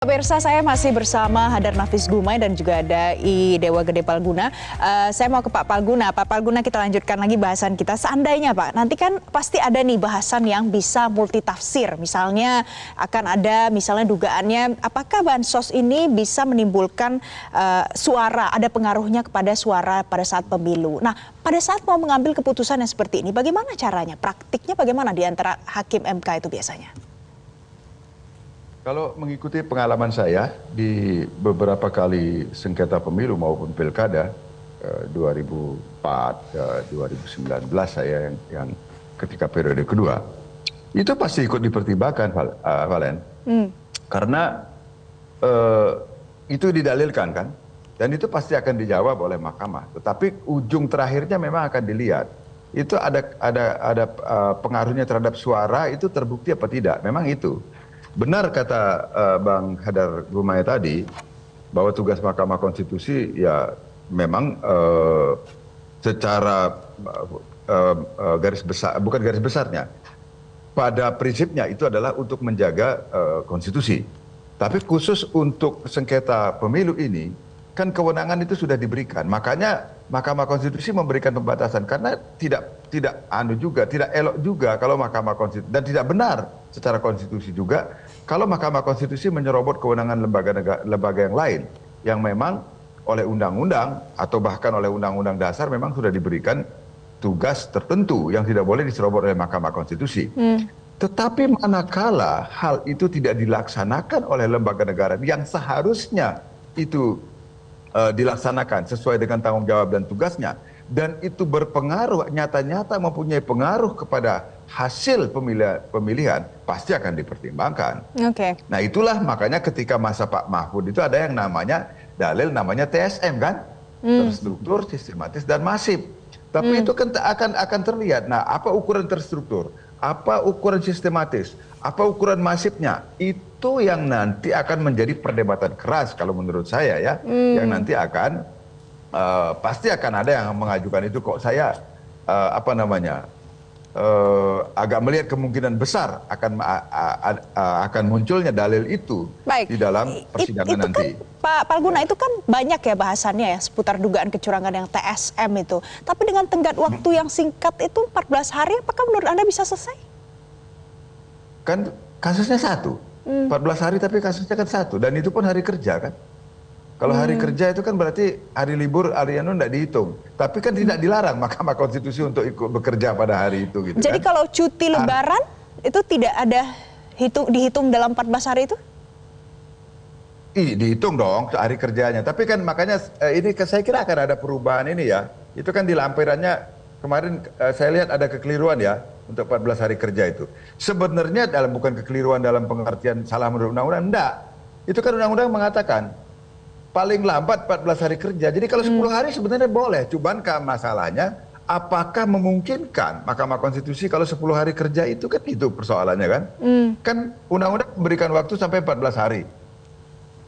Pemirsa, saya masih bersama Hadar Nafis Gumai dan juga ada I Dewa Gede Palguna. Saya mau ke Pak Palguna. Pak Palguna, kita lanjutkan lagi bahasan kita. Seandainya Pak, nanti kan pasti ada nih bahasan yang bisa multitafsir. Misalnya akan ada dugaannya apakah bansos ini bisa menimbulkan suara, ada pengaruhnya kepada suara pada saat pemilu. Nah, pada saat mau mengambil keputusan yang seperti ini, bagaimana caranya? Praktiknya bagaimana di antara hakim MK itu biasanya? Kalau mengikuti pengalaman saya di beberapa kali sengketa pemilu maupun pilkada 2004, 2019 saya yang ketika periode kedua, itu pasti ikut dipertimbangkan, Valen. Karena itu didalilkan kan, dan itu pasti akan dijawab oleh mahkamah. Tetapi ujung terakhirnya memang akan dilihat. Itu ada pengaruhnya terhadap suara itu terbukti apa tidak, memang itu. Benar kata Bang Hadar Gumai tadi bahwa tugas Mahkamah Konstitusi ya memang secara garis besar, bukan garis besarnya, pada prinsipnya itu adalah untuk menjaga konstitusi. Tapi khusus untuk sengketa pemilu ini kan kewenangan itu sudah diberikan. Makanya Mahkamah Konstitusi memberikan pembatasan karena tidak elok juga kalau Mahkamah Konstitusi, dan tidak benar secara konstitusi juga kalau Mahkamah Konstitusi menyerobot kewenangan lembaga yang lain yang memang oleh undang-undang atau bahkan oleh undang-undang dasar memang sudah diberikan tugas tertentu yang tidak boleh diserobot oleh Mahkamah Konstitusi. Tetapi manakala hal itu tidak dilaksanakan oleh lembaga negara yang seharusnya itu dilaksanakan sesuai dengan tanggung jawab dan tugasnya, dan itu berpengaruh nyata-nyata mempunyai pengaruh kepada hasil pemilihan, pasti akan dipertimbangkan. Nah itulah makanya ketika masa Pak Mahfud itu ada yang namanya dalil namanya TSM kan, terstruktur, sistematis dan masif. Tapi itu kan akan terlihat. Nah, apa ukuran terstruktur, apa ukuran sistematis, apa ukuran masifnya, itu yang nanti akan menjadi perdebatan keras kalau menurut saya ya, yang nanti akan pasti akan ada yang mengajukan itu. Kok saya agak melihat kemungkinan besar akan munculnya dalil itu. Baik, di dalam persidangan itu nanti. Kan, Pak Palguna, itu kan banyak ya bahasannya ya seputar dugaan kecurangan yang TSM itu. Tapi dengan tenggat waktu yang singkat itu 14 hari, apakah menurut Anda bisa selesai? Kan kasusnya satu, 14 hari tapi kasusnya kan satu, dan itu pun hari kerja kan. Kalau hari kerja itu kan berarti hari libur, hari anu tidak dihitung. Tapi kan tidak dilarang Mahkamah Konstitusi untuk ikut bekerja pada hari itu. Gitu. Jadi kan, kalau cuti lebaran itu tidak ada dihitung dalam 14 hari itu? Dihitung dong hari kerjanya. Tapi kan makanya ini saya kira akan ada perubahan ini ya. Itu kan di lampirannya kemarin saya lihat ada kekeliruan ya untuk 14 hari kerja itu. Sebenarnya bukan kekeliruan dalam pengertian salah menurut undang-undang, enggak. Itu kan undang-undang mengatakan paling lambat 14 hari kerja. Jadi kalau 10 hari sebenarnya boleh. Cuman masalahnya apakah memungkinkan Mahkamah Konstitusi kalau 10 hari kerja itu kan itu persoalannya kan. Kan undang-undang memberikan waktu sampai 14 hari.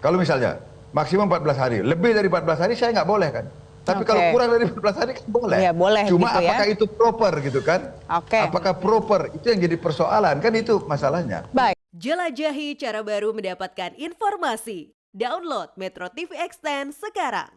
Kalau misalnya maksimum 14 hari, lebih dari 14 hari saya nggak boleh kan. Tapi kalau kurang dari 14 hari kan boleh. Ya, boleh. Cuma gitu apakah ya? itu proper gitu kan? Apakah proper? Itu yang jadi persoalan kan, itu masalahnya. Baik. Jelajahi cara baru mendapatkan informasi. Download Metro TV Extend sekarang.